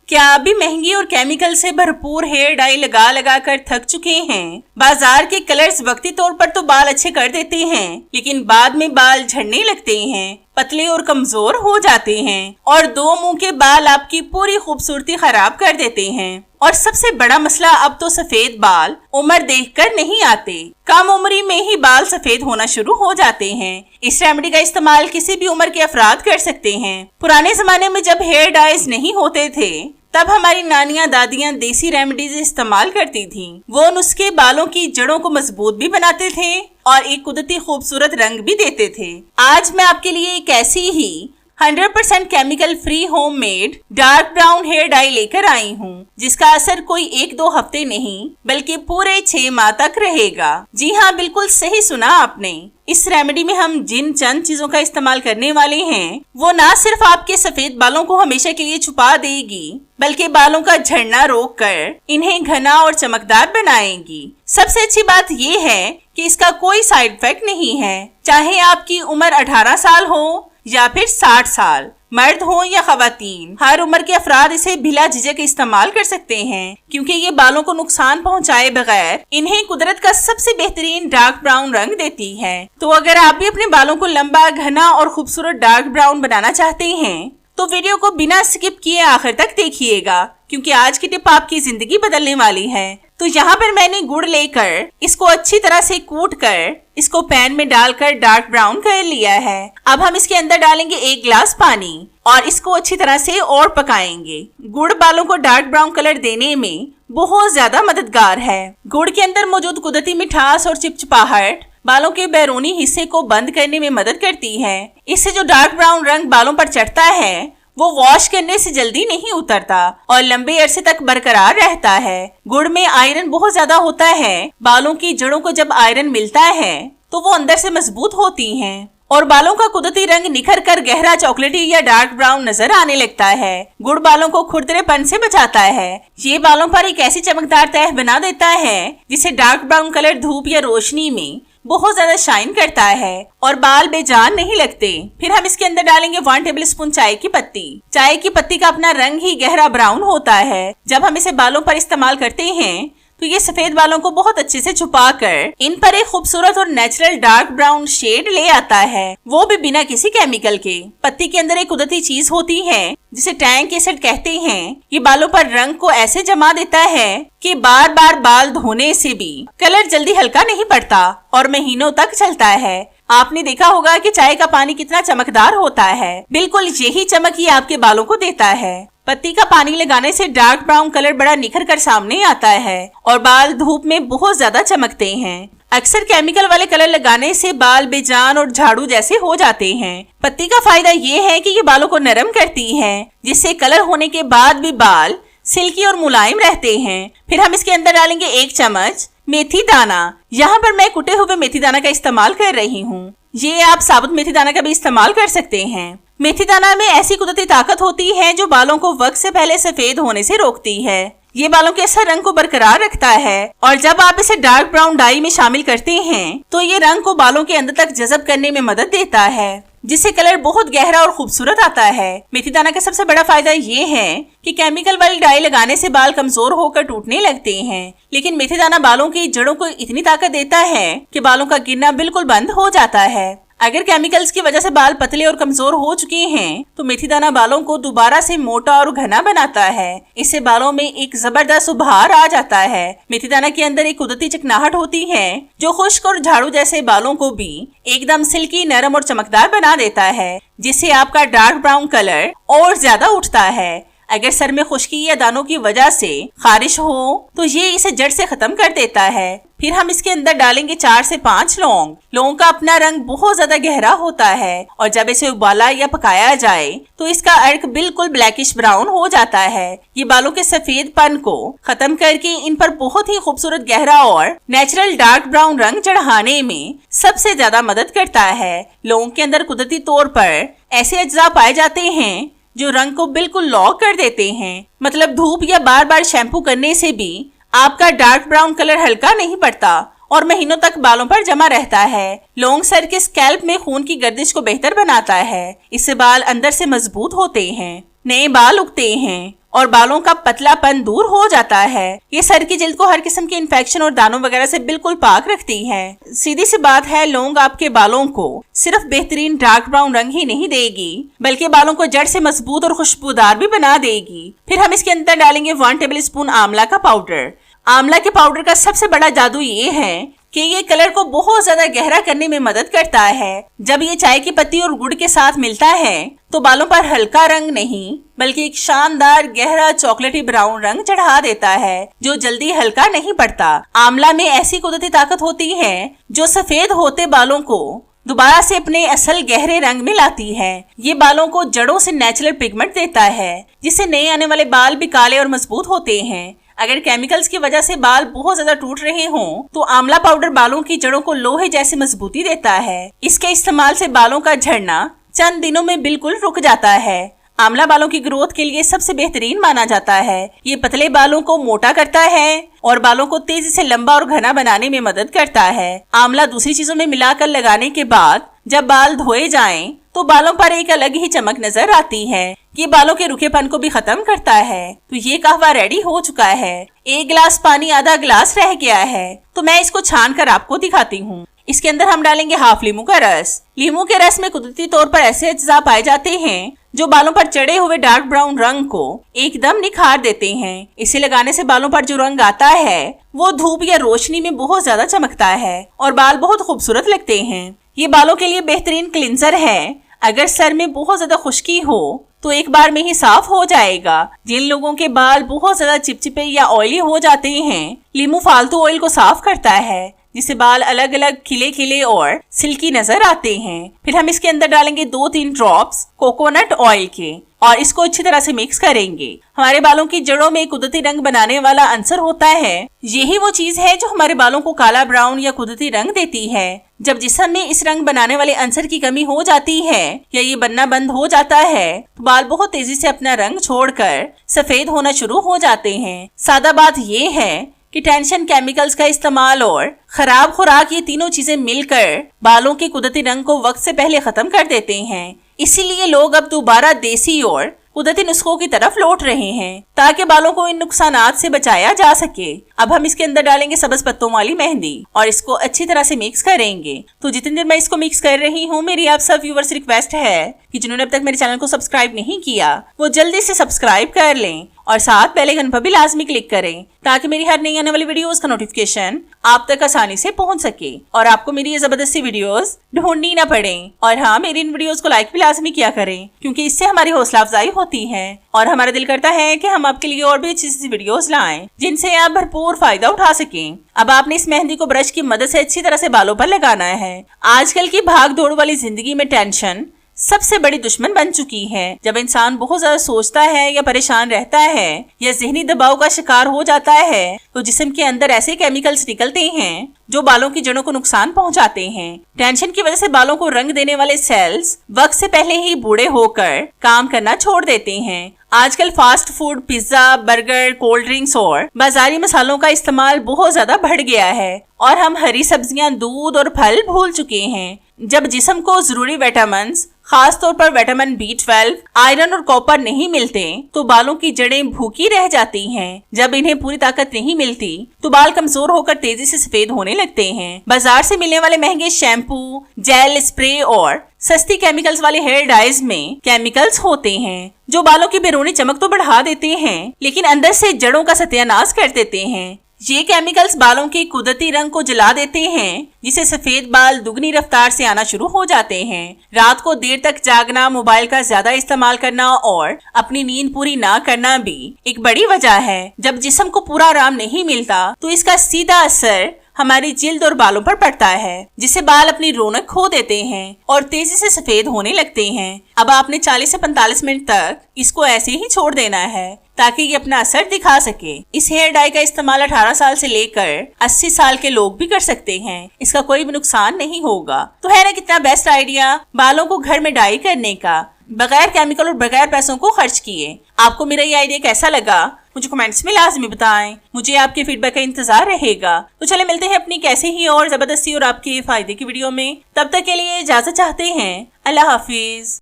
क्या आप भी महंगी और केमिकल से भरपूर हेयर डाई लगा लगा कर थक चुके हैं? बाजार के कलर्स वक्ती तौर पर तो बाल अच्छे कर देते हैं, लेकिन बाद में बाल झड़ने लगते हैं, पतले और कमजोर हो जाते हैं और दो मुंह के बाल आपकी पूरी खूबसूरती खराब कर देते हैं। और सबसे बड़ा मसला अब तो सफेद बाल उम्र देखकर नहीं आते, कम उम्री में ही बाल सफेद होना शुरू हो जाते हैं। इस रेमेडी का इस्तेमाल किसी भी उम्र के अफराद कर सकते हैं। पुराने जमाने में जब हेयर डाइज नहीं होते थे तब हमारी नानियां दादियां देसी रेमेडीज इस्तेमाल करती थीं। वो नुस्खे बालों की जड़ों को मजबूत भी बनाते थे और एक कुदरती खूबसूरत रंग भी देते थे। आज मैं आपके लिए एक ऐसी ही 100% chemical free homemade dark brown hair dye लेकर आई हूँ, जिसका असर कोई 1-2 हफ्ते नहीं बल्कि पूरे 6 माह तक रहेगा। जी हाँ, बिल्कुल सही सुना आपने। इस रेमेडी में हम जिन चंद चीजों का इस्तेमाल करने वाले हैं वो ना सिर्फ आपके सफेद बालों को हमेशा के लिए छुपा देगी, बल्कि बालों का झड़ना रोक कर इन्हें घना और चमकदार बनाएंगी। सबसे अच्छी बात ये है कि इसका कोई साइड इफेक्ट नहीं है। चाहे आपकी उम्र 18 साल हो या फिर 60 साल, मर्द हो या खवातीन, हर उम्र के अफराद इसे बिला झिझक इस्तेमाल कर सकते हैं, क्योंकि ये बालों को नुकसान पहुंचाए बगैर इन्हें कुदरत का सबसे बेहतरीन डार्क ब्राउन रंग देती है। तो अगर आप भी अपने बालों को लंबा, घना और खूबसूरत डार्क ब्राउन बनाना चाहते हैं तो वीडियो को बिना स्किप किए आखिर तक देखिएगा, क्योंकि आज की टिप आपकी जिंदगी बदलने वाली है। तो यहाँ पर मैंने गुड़ लेकर इसको अच्छी तरह से कूट कर इसको पैन में डालकर डार्क ब्राउन कर लिया है। अब हम इसके अंदर डालेंगे 1 गिलास पानी और इसको अच्छी तरह से और पकाएंगे। गुड़ बालों को डार्क ब्राउन कलर देने में बहुत ज्यादा मददगार है। गुड़ के अंदर मौजूद कुदरती मिठास और चिपचिपाहट बालों के बैरूनी हिस्से को बंद करने में मदद करती है। इससे जो डार्क ब्राउन रंग बालों पर चढ़ता है वो वॉश करने से जल्दी नहीं उतरता और लंबे अरसे तक बरकरार रहता है। गुड़ में आयरन बहुत ज्यादा होता है। बालों की जड़ों को जब आयरन मिलता है तो वो अंदर से मजबूत होती हैं और बालों का कुदरती रंग निखर कर गहरा चॉकलेटी या डार्क ब्राउन नजर आने लगता है। गुड़ बालों को खुरदरेपन से बचाता है। ये बालों पर एक ऐसी चमकदार तह बना देता है जिसे डार्क ब्राउन कलर धूप या रोशनी में बहुत ज्यादा शाइन करता है और बाल बेजान नहीं लगते। फिर हम इसके अंदर डालेंगे 1 टेबलस्पून चाय की पत्ती। चाय की पत्ती का अपना रंग ही गहरा ब्राउन होता है। जब हम इसे बालों पर इस्तेमाल करते हैं तो ये सफेद बालों को बहुत अच्छे से छुपा कर इन पर एक खूबसूरत और नेचुरल डार्क ब्राउन शेड ले आता है, वो भी बिना किसी केमिकल के। पत्ती के अंदर एक कुदरती चीज होती है जिसे टैंक एसिड कहते हैं। ये बालों पर रंग को ऐसे जमा देता है कि बार बार बाल धोने से भी कलर जल्दी हल्का नहीं पड़ता और महीनों तक चलता है। आपने देखा होगा कि चाय का पानी कितना चमकदार होता है, बिल्कुल यही चमक ये आपके बालों को देता है। पत्ती का पानी लगाने से डार्क ब्राउन कलर बड़ा निखर कर सामने आता है और बाल धूप में बहुत ज्यादा चमकते हैं। अक्सर केमिकल वाले कलर लगाने से बाल बेजान और झाड़ू जैसे हो जाते हैं। पत्ती का फायदा ये है कि ये बालों को नरम करती है, जिससे कलर होने के बाद भी बाल सिल्की और मुलायम रहते हैं। फिर हम इसके अंदर डालेंगे 1 चम्मच मेथी दाना। यहाँ पर मैं कुटे हुए मेथी दाना का इस्तेमाल कर रही हूँ। ये आप साबुत मेथी दाना का भी इस्तेमाल कर सकते हैं। मेथी दाना में ऐसी कुदरती ताकत होती है जो बालों को वक्त से पहले सफेद होने से रोकती है। ये बालों के असर रंग को बरकरार रखता है और जब आप इसे डार्क ब्राउन डाई में शामिल करते हैं तो ये रंग को बालों के अंदर तक जज़ब करने में मदद देता है, जिससे कलर बहुत गहरा और खूबसूरत आता है। मेथी दाना का सबसे बड़ा फायदा ये है कि केमिकल वाली डाई लगाने से बाल कमजोर होकर टूटने लगते हैं, लेकिन मेथी दाना बालों की जड़ों को इतनी ताकत देता है कि बालों का गिरना बिल्कुल बंद हो जाता है। अगर केमिकल्स की वजह से बाल पतले और कमजोर हो चुके हैं तो मेथी दाना बालों को दोबारा से मोटा और घना बनाता है। इससे बालों में एक जबरदस्त उभार आ जाता है। मेथी दाना के अंदर एक कुदरती चिकनाहट होती है जो खुश्क और झाड़ू जैसे बालों को भी एकदम सिल्की, नरम और चमकदार बना देता है, जिससे आपका डार्क ब्राउन कलर और ज्यादा उठता है। अगर सर में खुश्की या दानों की वजह से खारिश हो तो ये इसे जड़ से खत्म कर देता है। फिर हम इसके अंदर डालेंगे 4 से 5 लौंग। लौंग का अपना रंग बहुत ज्यादा गहरा होता है और जब इसे उबाला या पकाया जाए तो इसका अर्क बिल्कुल ब्लैकिश ब्राउन हो जाता है। ये बालों के सफेदपन को खत्म करके इन पर बहुत ही खूबसूरत गहरा और नेचुरल डार्क ब्राउन रंग चढ़ाने में सबसे ज्यादा मदद करता है। लौंग के अंदर कुदरती तौर पर ऐसे अज्जा पाए जाते हैं जो रंग को बिल्कुल लॉक कर देते हैं। मतलब धूप या बार बार शैम्पू करने से भी आपका डार्क ब्राउन कलर हल्का नहीं पड़ता और महीनों तक बालों पर जमा रहता है। लौंग सर के स्कैल्प में खून की गर्दिश को बेहतर बनाता है। इससे बाल अंदर से मजबूत होते हैं, नए बाल उगते हैं और बालों का पतलापन दूर हो जाता है। ये सर की जिल्द को हर किस्म के इन्फेक्शन और दानों वगैरह से बिल्कुल पाक रखती है। सीधी सी बात है, लौंग आपके बालों को सिर्फ बेहतरीन डार्क ब्राउन रंग ही नहीं देगी बल्कि बालों को जड़ से मजबूत और खुशबूदार भी बना देगी। फिर हम इसके अंदर डालेंगे 1 टेबल स्पून आंवला का पाउडर। आंवला के पाउडर का सबसे बड़ा जादू ये है कि ये कलर को बहुत ज्यादा गहरा करने में मदद करता है। जब ये चाय की पत्ती और गुड़ के साथ मिलता है तो बालों पर हल्का रंग नहीं बल्कि एक शानदार गहरा चॉकलेटी ब्राउन रंग चढ़ा देता है जो जल्दी हल्का नहीं पड़ता। आंवला में ऐसी कुदरती ताकत होती है जो सफेद होते बालों को दोबारा से अपने असल गहरे रंग में लाती है। ये बालों को जड़ों से नेचुरल पिगमेंट देता है जिससे नए आने वाले बाल भी काले और मजबूत होते हैं। अगर केमिकल्स की वजह से बाल बहुत ज्यादा टूट रहे हों तो आंवला पाउडर बालों की जड़ों को लोहे जैसी मजबूती देता है। इसके इस्तेमाल से बालों का झड़ना चंद दिनों में बिल्कुल रुक जाता है। आंवला बालों की ग्रोथ के लिए सबसे बेहतरीन माना जाता है। ये पतले बालों को मोटा करता है और बालों को तेजी से लंबा और घना बनाने में मदद करता है। आंवला दूसरी चीजों में मिलाकर लगाने के बाद जब बाल धोए जाएं तो बालों पर एक अलग ही चमक नजर आती है। ये बालों के रुखेपन को भी खत्म करता है। तो ये कहवा रेडी हो चुका है। 1 गिलास पानी आधा गिलास रह गया है तो मैं इसको छान कर आपको दिखाती हूँ। इसके अंदर हम डालेंगे हाफ लीमू का रस। लीमू के रस में कुदरती तौर पर ऐसे अज्जा पाए जाते हैं जो बालों पर चढ़े हुए डार्क ब्राउन रंग को एकदम निखार देते हैं। इसे लगाने से बालों पर जो रंग आता है वो धूप या रोशनी में बहुत ज्यादा चमकता है और बाल बहुत खूबसूरत लगते हैं। ये बालों के लिए बेहतरीन क्लिंजर है। अगर सर में बहुत ज्यादा खुश्की हो तो एक बार में ही साफ हो जाएगा। जिन लोगों के बाल बहुत ज्यादा चिपचिपे या ऑयली हो जाते हैं, लीमू फालतू ऑयल को साफ करता है जिससे बाल अलग अलग खिले खिले और सिल्की नजर आते हैं। फिर हम इसके अंदर डालेंगे 2-3 ड्रॉप्स कोकोनट ऑयल के और इसको अच्छी तरह से मिक्स करेंगे। हमारे बालों की जड़ों में कुदरती रंग बनाने वाला अंसर होता है। यही वो चीज है जो हमारे बालों को काला ब्राउन या कुदरती रंग देती है। जब जिस्म में इस रंग बनाने वाले अंसर की कमी हो जाती है या ये बनना बंद हो जाता है तो बाल बहुत तेजी से अपना रंग छोड़कर सफेद होना शुरू हो जाते हैं। सादा बात ये है कि टेंशन, केमिकल्स का इस्तेमाल और खराब खुराक, ये तीनों चीजें मिलकर बालों के कुदरती रंग को वक्त से पहले खत्म कर देते हैं। इसीलिए लोग अब दोबारा देसी और कुदरती नुस्खों की तरफ लौट रहे हैं ताकि बालों को इन नुकसानात से बचाया जा सके। अब हम इसके अंदर डालेंगे सब्ज पत्तों वाली मेहंदी और इसको अच्छी तरह से मिक्स करेंगे। तो जितनी देर मैं इसको मिक्स कर रही हूँ, मेरी आप सब व्यूअर्स रिक्वेस्ट है कि जिन्होंने अब तक मेरे चैनल को सब्सक्राइब नहीं किया वो जल्दी से सब्सक्राइब कर लें और साथ बेल आइकन पर भी लाजमी क्लिक करें ताकि मेरी हर नई आने वाली वीडियोस का नोटिफिकेशन आप तक आसानी से पहुंच सके और आपको मेरी ये जबरदस्ती वीडियोस ढूंढनी ना पड़े। और हाँ, मेरी इन वीडियोस को लाइक भी लाजमी किया करें क्योंकि इससे हमारी हौसला अफजाई होती है और हमारा दिल करता है कि हम आपके लिए और भी अच्छी अच्छी वीडियोस लाएं जिनसे आप भरपूर फायदा उठा सकें। अब आपने इस मेहंदी को ब्रश की मदद से अच्छी तरह से बालों पर लगाना है। आजकल की भाग दौड़ वाली जिंदगी में टेंशन सबसे बड़ी दुश्मन बन चुकी है। जब इंसान बहुत ज्यादा सोचता है या परेशान रहता है या जहनी दबाव का शिकार हो जाता है तो जिस्म के अंदर ऐसे केमिकल्स निकलते हैं जो बालों की जड़ों को नुकसान पहुंचाते हैं। टेंशन की वजह से बालों को रंग देने वाले सेल्स वक्त से पहले ही बूढ़े होकर काम करना छोड़ देते हैं। आजकल fast food, pizza, burger, cold drinks और बाजारी मसालों का इस्तेमाल बहुत ज्यादा बढ़ गया है और हम हरी सब्जियां, दूध और फल भूल चुके हैं। जब जिस्म को जरूरी विटामिन, खास तौर पर विटामिन B12, आयरन और कॉपर नहीं मिलते तो बालों की जड़ें भूखी रह जाती हैं। जब इन्हें पूरी ताकत नहीं मिलती तो बाल कमजोर होकर तेजी से सफेद होने लगते हैं। बाजार से मिलने वाले महंगे शैम्पू, जेल, स्प्रे और सस्ती केमिकल्स वाले हेयर डाइज में केमिकल्स होते हैं जो बालों की बैरूनी चमक तो बढ़ा देते हैं लेकिन अंदर से जड़ों का सत्यानाश कर देते हैं। ये केमिकल्स बालों के कुदरती रंग को जला देते हैं जिससे सफेद बाल दुगनी रफ्तार से आना शुरू हो जाते हैं। रात को देर तक जागना, मोबाइल का ज्यादा इस्तेमाल करना और अपनी नींद पूरी ना करना भी एक बड़ी वजह है। जब जिस्म को पूरा आराम नहीं मिलता तो इसका सीधा असर हमारी जिल्द और बालों पर पड़ता है जिससे बाल अपनी रौनक खो देते हैं और तेजी से सफेद होने लगते हैं। अब आपने 40 से 45 मिनट तक इसको ऐसे ही छोड़ देना है ताकि ये अपना असर दिखा सके। इस हेयर डाई का इस्तेमाल 18 साल से लेकर 80 साल के लोग भी कर सकते हैं। इसका कोई भी नुकसान नहीं होगा। तो है ना कितना बेस्ट आइडिया बालों को घर में डाई करने का, बगैर केमिकल और बगैर पैसों को खर्च किए। आपको मेरा ये आइडिया कैसा लगा मुझे कमेंट्स में लाजमी बताएं। मुझे आपके फीडबैक का इंतजार रहेगा। तो चले मिलते हैं अपनी कैसे ही और जबरदस्ती और आपके फायदे की वीडियो में। तब तक के लिए इजाजत चाहते हैं। अल्लाह हाफिज।